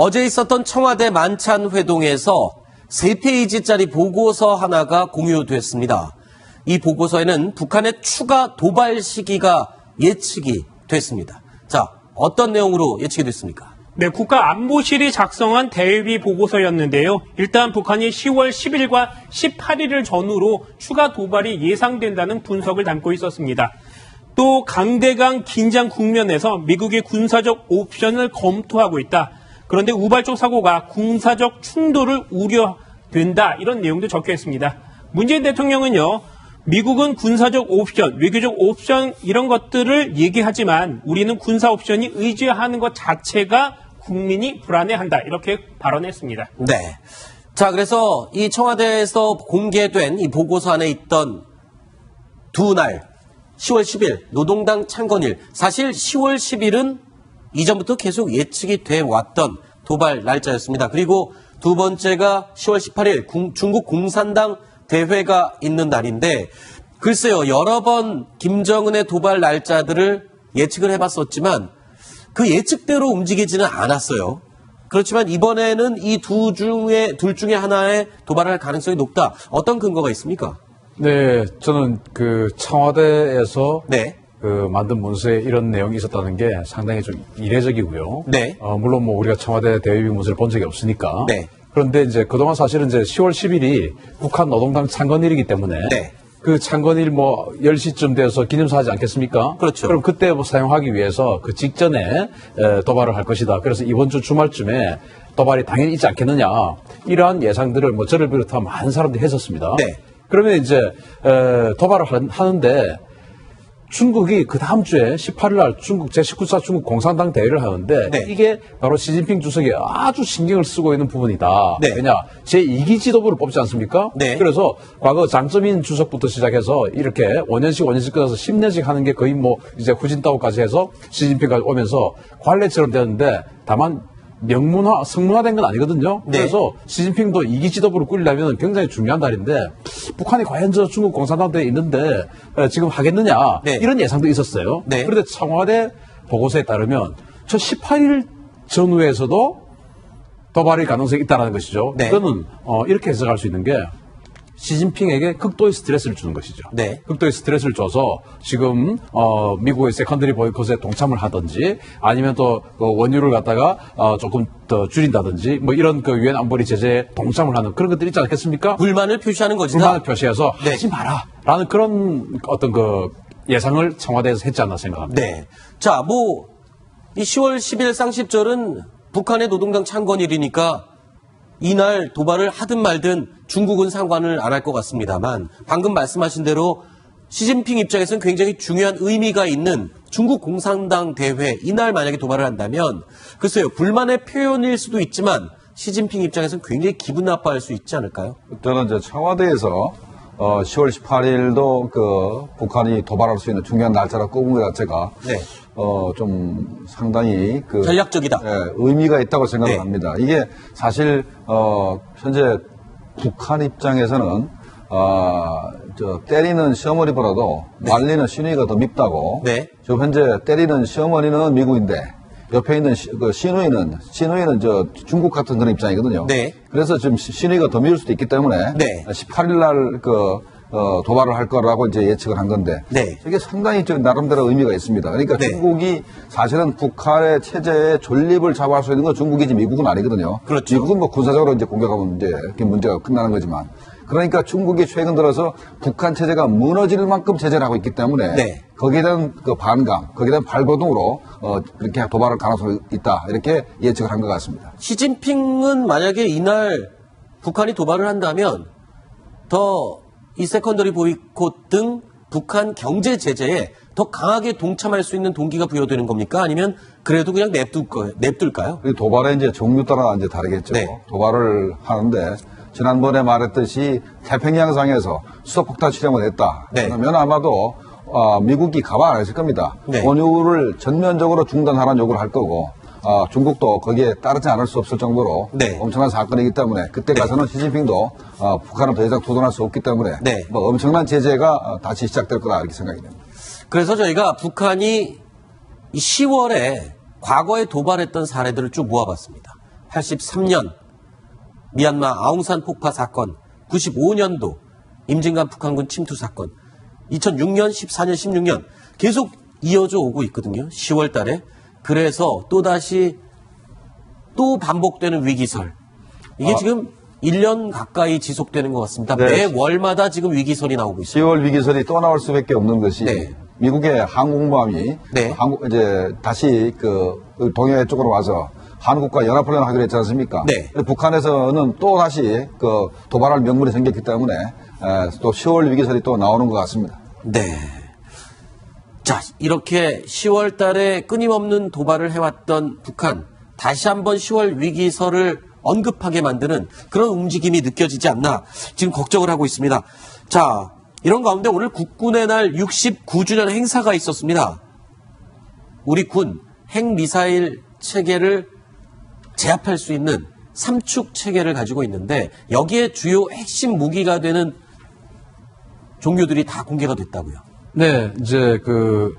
어제 있었던 청와대 만찬회동에서 3페이지짜리 보고서 하나가 공유됐습니다. 이 보고서에는 북한의 추가 도발 시기가 예측이 됐습니다. 자, 어떤 내용으로 예측이 됐습니까? 네, 국가안보실이 작성한 대비 보고서였는데요. 일단 북한이 10월 10일과 18일을 전후로 추가 도발이 예상된다는 분석을 담고 있었습니다. 또 강대강 긴장 국면에서 미국이 군사적 옵션을 검토하고 있다. 그런데 우발적 사고가 군사적 충돌을 우려된다. 이런 내용도 적혀 있습니다. 문재인 대통령은요. 미국은 군사적 옵션, 외교적 옵션 이런 것들을 얘기하지만 우리는 군사 옵션이 의지하는 것 자체가 국민이 불안해한다. 이렇게 발언했습니다. 네. 자, 그래서 이 청와대에서 공개된 이 보고서 안에 있던 두 날, 10월 10일 노동당 창건일. 사실 10월 10일은 이전부터 계속 예측이 돼 왔던 도발 날짜였습니다. 그리고 두 번째가 10월 18일 중국 공산당 대회가 있는 날인데 글쎄요. 여러 번 김정은의 도발 날짜들을 예측을 해봤었지만 그 예측대로 움직이지는 않았어요. 그렇지만 이번에는 이 둘 중에 하나의 도발을 할 가능성이 높다. 어떤 근거가 있습니까? 네, 저는 그 청와대에서 네. 만든 문서에 이런 내용이 있었다는 게 상당히 좀 이례적이고요. 네. 물론 뭐 우리가 청와대 대외비 문서를 본 적이 없으니까. 네. 그런데 이제 그동안 사실은 이제 10월 10일이 북한 노동당 창건일이기 때문에. 네. 그 창건일 뭐 10시쯤 돼서 기념사 하지 않겠습니까? 그렇죠. 그럼 그때 뭐 사용하기 위해서 그 직전에 도발을 할 것이다. 그래서 이번 주 주말쯤에 도발이 당연히 있지 않겠느냐. 이러한 예상들을 뭐 저를 비롯한 많은 사람들이 했었습니다. 네. 그러면 이제 도발을 하는데 중국이 그 다음 주에 18일 날 중국 제19차 중국 공산당 대회를 하는데 네. 이게 바로 시진핑 주석이 아주 신경을 쓰고 있는 부분이다. 네. 왜냐? 제2기 지도부를 뽑지 않습니까? 네. 그래서 과거 장점인 주석부터 시작해서 이렇게 5년씩 끊어서 10년씩 하는 게 거의 뭐 이제 후진타오까지 해서 시진핑까지 오면서 관례처럼 되는데 다만 성문화된 건 아니거든요. 네. 그래서 시진핑도 2기 지도부를 꾸리려면 굉장히 중요한 날인데 북한이 과연 저 중국 공산당대에 있는데 지금 하겠느냐 네. 이런 예상도 있었어요. 네. 그런데 청와대 보고서에 따르면 저 18일 전후에서도 도발의 가능성이 있다는 것이죠. 네. 그거는 이렇게 해석할 수 있는 게 시진핑에게 극도의 스트레스를 주는 것이죠. 네. 극도의 스트레스를 줘서 지금 미국의 세컨더리 보이콧에 동참을 하든지 아니면 또 원유를 갖다가 조금 더 줄인다든지 뭐 이런 그 유엔 안보리 제재에 동참을 하는 그런 것들이 있지 않겠습니까? 불만을 표시하는 것이다. 불만을 표시해서 네. 하지 마라라는 그런 어떤 그 예상을 청와대에서 했지 않나 생각합니다. 네. 자, 이 10월 10일 쌍십절은 북한의 노동당 창건일이니까 이날 도발을 하든 말든 중국은 상관을 안 할 것 같습니다만 방금 말씀하신 대로 시진핑 입장에서는 굉장히 중요한 의미가 있는 중국 공산당 대회 이날 만약에 도발을 한다면 글쎄요. 불만의 표현일 수도 있지만 시진핑 입장에서는 굉장히 기분 나빠할 수 있지 않을까요? 저는 이제 청와대에서 10월 18일도 그 북한이 도발할 수 있는 중요한 날짜라고 꼽은 것 자체가 네. 좀 상당히 그 전략적이다. 의미가 있다고 생각을 네. 합니다. 이게 사실 현재 북한 입장에서는 때리는 시어머니보다도 말리는 시누이가 더 밉다고. 네. 지금 현재 때리는 시어머니는 미국인데 옆에 있는 시누이는 중국 같은 그런 입장이거든요. 네. 그래서 지금 시누이가 더 미울 수도 있기 때문에 네. 18일 날 도발을 할 거라고 이제 예측을 한 건데. 네. 이게 상당히 나름대로 의미가 있습니다. 그러니까 네. 중국이 사실은 북한의 체제에 존립을 잡아할 수 있는 건 중국이지 미국은 아니거든요. 그렇죠. 미국은 뭐 군사적으로 이제 공격하면 이제 그 문제가 끝나는 거지만. 그러니까 중국이 최근 들어서 북한 체제가 무너질 만큼 제재를 하고 있기 때문에 네. 거기에 대한 그 반감, 거기에 대한 발버둥으로 그렇게 도발할 가능성이 있다. 이렇게 예측을 한 것 같습니다. 시진핑은 만약에 이날 북한이 도발을 한다면 더 이 세컨더리 보이콧 등 북한 경제 제재에 더 강하게 동참할 수 있는 동기가 부여되는 겁니까? 아니면 그래도 그냥 냅둘까요? 이 도발의 이제 종류 따라 이제 다르겠죠. 네. 도발을 하는데 지난번에 말했듯이 태평양상에서 수소폭탄 실험을 했다. 네. 그러면 아마도 미국이 가만 안 했을 겁니다. 네. 원유를 전면적으로 중단하라는 요구를 할 거고 중국도 거기에 따르지 않을 수 없을 정도로 네. 엄청난 사건이기 때문에 그때 가서는 시진핑도 북한은 더 이상 도전할 수 없기 때문에 네. 뭐 엄청난 제재가 다시 시작될 거다 이렇게 생각이 됩니다. 그래서 저희가 북한이 10월에 과거에 도발했던 사례들을 쭉 모아봤습니다. 83년 미얀마 아웅산 폭파 사건, 95년도 임진강 북한군 침투 사건, 2006년, 14년, 16년 계속 이어져 오고 있거든요. 10월 달에. 그래서 또다시 또 반복되는 위기설. 이게 지금 1년 가까이 지속되는 것 같습니다. 네. 매월마다 지금 위기설이 나오고 있어요. 10월 위기설이 또 나올 수밖에 없는 것이 네. 미국의 항공모함이 네. 이제 다시 그 동해 쪽으로 와서 한국과 연합훈련을 하기로 했지 않습니까? 네. 북한에서는 또 다시 그 도발할 명분이 생겼기 때문에 또 10월 위기설이 또 나오는 것 같습니다. 네. 자, 이렇게 10월 달에 끊임없는 도발을 해왔던 북한, 다시 한번 10월 위기설을 언급하게 만드는 그런 움직임이 느껴지지 않나 지금 걱정을 하고 있습니다. 자, 이런 가운데 오늘 국군의 날 69주년 행사가 있었습니다. 우리 군 핵미사일 체계를 제압할 수 있는 삼축 체계를 가지고 있는데 여기에 주요 핵심 무기가 되는 종류들이 다 공개가 됐다고요. 네, 이제 그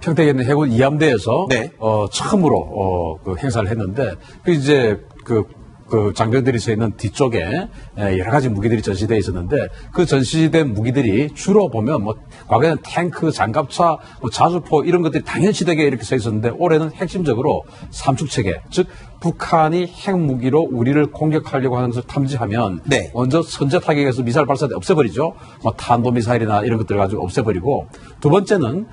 평택에 있는 해군 이함대에서 네. 처음으로 그 행사를 했는데 그 이제 그 장병들이 서 있는 뒤쪽에 여러 가지 무기들이 전시되어 있었는데 그 전시된 무기들이 주로 보면 뭐 과거에는 탱크, 장갑차, 뭐 자주포 이런 것들이 당연시되게 이렇게 서 있었는데 올해는 핵심적으로 삼축 체계, 즉 북한이 핵무기로 우리를 공격하려고 하는 것을 탐지하면 네. 먼저 선제 타격에서 미사일 발사대 없애버리죠. 뭐 탄도미사일이나 이런 것들 가지고 없애버리고 두 번째는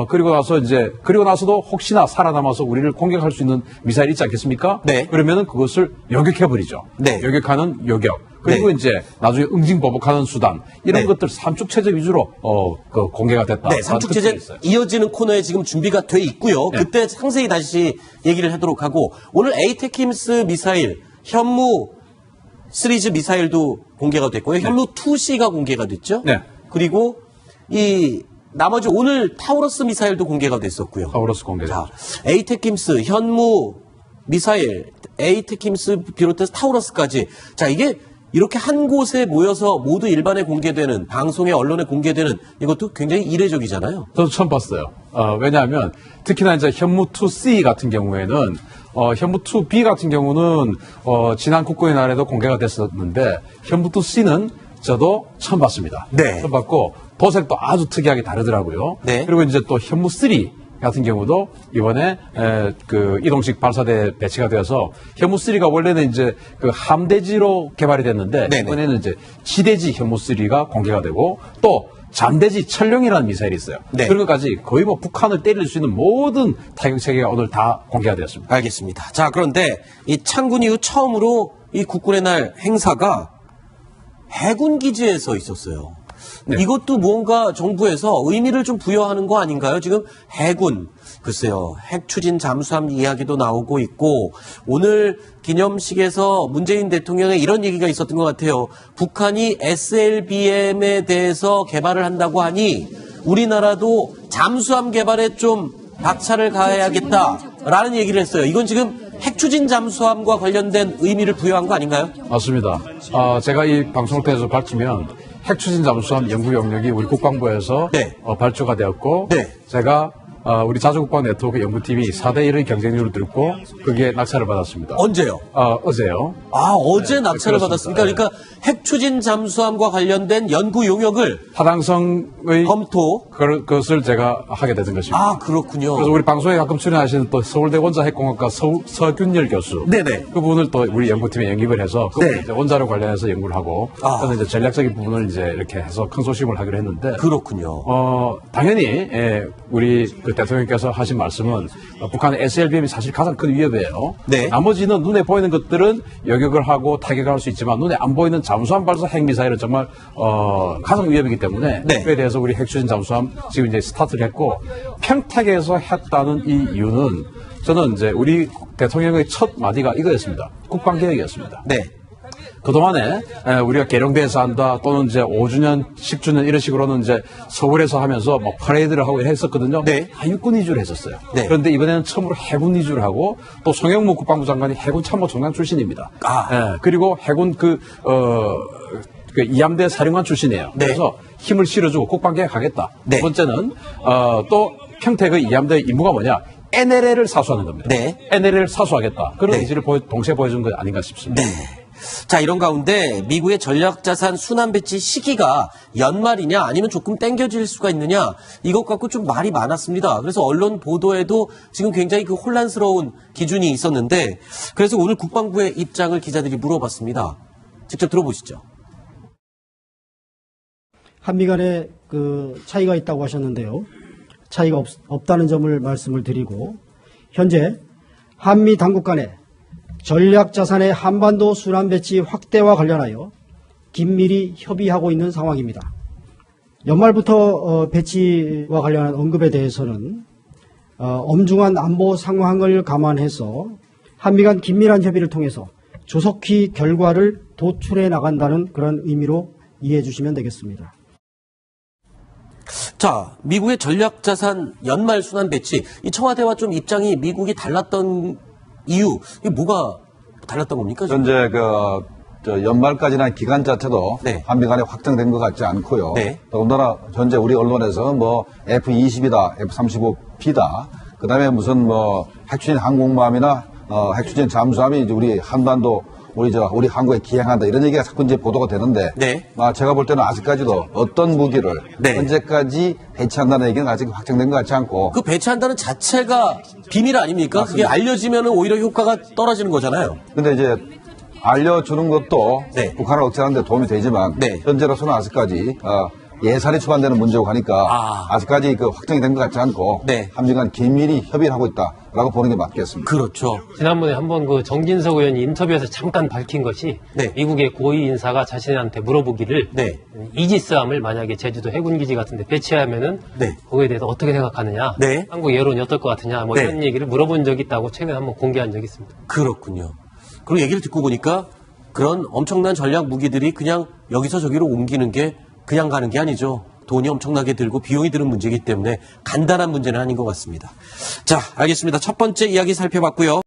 그리고 나서도 혹시나 살아남아서 우리를 공격할 수 있는 미사일 있지 않겠습니까? 네. 그러면은 그것을 요격해버리죠. 네. 요격하는 요격. 그리고 네. 이제 나중에 응징보복하는 수단 이런 네. 것들 삼축 체제 위주로 그 공개가 됐다. 네, 삼축 체제 이어지는 코너에 지금 준비가 돼 있고요. 네. 그때 상세히 다시 얘기를 하도록 하고 오늘 에이테킴스 미사일 현무 시리즈 미사일도 공개가 됐고요. 현무 2C가 공개가 됐죠. 네. 그리고 이 나머지 오늘 타우러스 미사일도 공개가 됐었고요. 타우러스 공개됐죠. 자, 에이테킴스 현무 미사일, 에이테킴스 비롯해서 타우러스까지. 자, 이게 이렇게 한 곳에 모여서 모두 일반에 공개되는, 방송에 언론에 공개되는 이것도 굉장히 이례적이잖아요. 저도 처음 봤어요. 왜냐하면 특히나 이제 현무2C 같은 경우에는 현무2B 같은 경우는 지난 국군의 날에도 공개가 됐었는데 현무2C는 저도 처음 봤습니다. 네. 처음 봤고 도색도 아주 특이하게 다르더라고요. 네. 그리고 이제 또 현무3 같은 경우도 이번에 그 이동식 발사대 배치가 되어서 현무3가 원래는 이제 그 함대지로 개발이 됐는데 네네. 이번에는 이제 지대지 현무3가 공개가 되고 또 잠대지 천룡이라는 미사일이 있어요. 네. 그런 것까지 거의 뭐 북한을 때릴 수 있는 모든 타격 체계가 오늘 다 공개가 되었습니다. 알겠습니다. 자, 그런데 이 창군 이후 처음으로 이 국군의 날 행사가 해군 기지에서 있었어요. 네. 이것도 뭔가 정부에서 의미를 좀 부여하는 거 아닌가요? 지금 해군, 글쎄요, 핵 추진 잠수함 이야기도 나오고 있고, 오늘 기념식에서 문재인 대통령의 이런 얘기가 있었던 것 같아요. 북한이 SLBM에 대해서 개발을 한다고 하니, 우리나라도 잠수함 개발에 좀 박차를 가해야겠다라는 얘기를 했어요. 이건 지금 핵 추진 잠수함과 관련된 의미를 부여한 거 아닌가요? 맞습니다. 제가 이 방송을 통해서 밝히면 핵추진 잠수함 연구 영역이 우리 국방부에서 네. 발주가 되었고 네. 제가 우리 자주국방 네트워크 연구팀이 4대1의 경쟁률을 들고 거기에 낙찰을 받았습니다. 언제요? 어제요. 아, 어제 낙찰을 그렇습니다. 받았습니까? 그러니까 핵 추진 잠수함과 관련된 연구 용역을 타당성의 검토. 그것을 제가 하게 되는 것입니다. 아, 그렇군요. 그래서 우리 방송에 가끔 출연하시는 또 서울대 원자핵공학과 서균열 교수. 네네. 그 부분을 또 우리 연구팀에 영입을 해서 그 네. 이제 원자력 관련해서 연구를 하고 아. 또는 이제 전략적인 부분을 이제 이렇게 해서 큰 소식을 하기로 했는데 그렇군요. 당연히 우리 그 그 대통령께서 하신 말씀은 북한의 SLBM이 사실 가장 큰 위협이에요. 네. 나머지는 눈에 보이는 것들은 여격을 하고 타격을 할 수 있지만 눈에 안 보이는 잠수함 발사 핵미사일은 정말 가장 위협이기 때문에 네. 그에 대해서 우리 핵추진 잠수함 지금 이제 스타트를 했고 평택에서 했다는 이 이유는 저는 이제 우리 대통령의 첫 마디가 이거였습니다. 국방개혁이었습니다. 네. 그동안에 우리가 계룡대에서 한다 또는 이제 5주년, 10주년 이런 식으로는 이제 서울에서 하면서 뭐 퍼레이드를 하고 했었거든요. 네. 다 육군 위주로 했었어요. 네. 그런데 이번에는 처음으로 해군 위주로 하고 또 송영무 국방부 장관이 해군 참모총장 출신입니다. 그리고 해군 그 이함대 사령관 출신이에요. 네. 그래서 힘을 실어주고 국방개혁하겠다. 네. 두 번째는 또 평택의 이함대의 임무가 뭐냐? NLL을 사수하는 겁니다. 네. NLL을 사수하겠다. 그런 네. 의지를 동시에 보여준 거 아닌가 싶습니다. 네. 자, 이런 가운데 미국의 전략자산 순환 배치 시기가 연말이냐 아니면 조금 땡겨질 수가 있느냐 이것 갖고 좀 말이 많았습니다. 그래서 언론 보도에도 지금 굉장히 그 혼란스러운 기준이 있었는데 그래서 오늘 국방부의 입장을 기자들이 물어봤습니다. 직접 들어보시죠. 한미 간에 그 차이가 있다고 하셨는데요. 차이가 없다는 점을 말씀을 드리고 현재 한미 당국 간에 전략자산의 한반도 순환 배치 확대와 관련하여 긴밀히 협의하고 있는 상황입니다. 연말부터 배치와 관련한 언급에 대해서는 엄중한 안보 상황을 감안해서 한미 간 긴밀한 협의를 통해서 조속히 결과를 도출해 나간다는 그런 의미로 이해해 주시면 되겠습니다. 자, 미국의 전략자산 연말 순환 배치 이 청와대와 좀 입장이 미국이 달랐던 이유, 이게 뭐가 달랐던 겁니까? 지금? 현재 연말까지나 기간 자체도 네. 한미 간에 확정된 것 같지 않고요. 네. 더군다나 현재 우리 언론에서 뭐 F-20이다, F-35B다, 그 다음에 무슨 뭐 핵추진 항공모함이나 핵추진 잠수함이 이제 우리 한반도 우리 한국에 기행한다 이런 얘기가 자꾸 이제 보도가 되는데 네. 제가 볼 때는 아직까지도 어떤 무기를 네. 언제까지 배치한다는 얘기는 아직 확정된 것 같지 않고 그 배치한다는 자체가 비밀 아닙니까? 그게 알려지면 오히려 효과가 떨어지는 거잖아요. 근데 이제 알려주는 것도 네. 북한을 억제하는 데 도움이 되지만 네. 현재로서는 아직까지 예산이 추반되는 문제고 하니까 아직까지 그 확정이 된 것 같지 않고 네. 한미 간 긴밀히 협의를 하고 있다라고 보는 게 맞겠습니다. 그렇죠. 지난번에 한번 그 정진석 의원이 인터뷰에서 잠깐 밝힌 것이 네. 미국의 고위 인사가 자신한테 물어보기를 네. 이지스함을 만약에 제주도 해군기지 같은 데 배치하면은 네. 거기에 대해서 어떻게 생각하느냐, 네. 한국 여론이 어떨 것 같으냐, 뭐 네. 이런 얘기를 물어본 적이 있다고 최근에 한번 공개한 적이 있습니다. 그렇군요. 그리고 얘기를 듣고 보니까 그런 엄청난 전략 무기들이 그냥 여기서 저기로 옮기는 게 그냥 가는 게 아니죠. 돈이 엄청나게 들고 비용이 드는 문제이기 때문에 간단한 문제는 아닌 것 같습니다. 자, 알겠습니다. 첫 번째 이야기 살펴봤고요.